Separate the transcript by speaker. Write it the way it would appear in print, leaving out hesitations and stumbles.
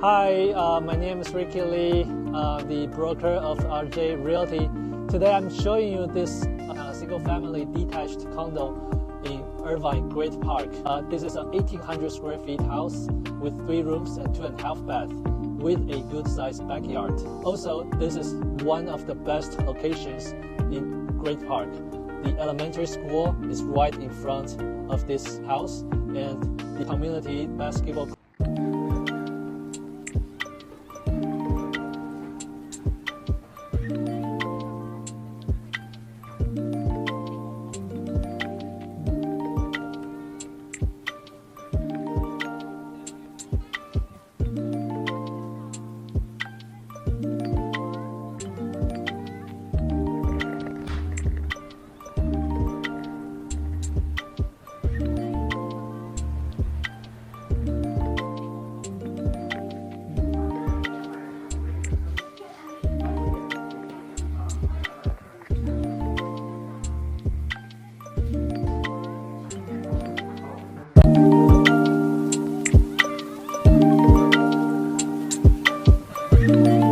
Speaker 1: Hi, my name is Ricky Lee, the broker of RJ Realty. Today I'm showing you this single-family detached condo in Irvine, Great Park. This is an 1,800 square feet house with 3 rooms and 2.5 baths with a good-sized backyard. Also, this is one of the best locations in Great Park. The elementary school is right in front of this house, and the community basketball
Speaker 2: Thank you.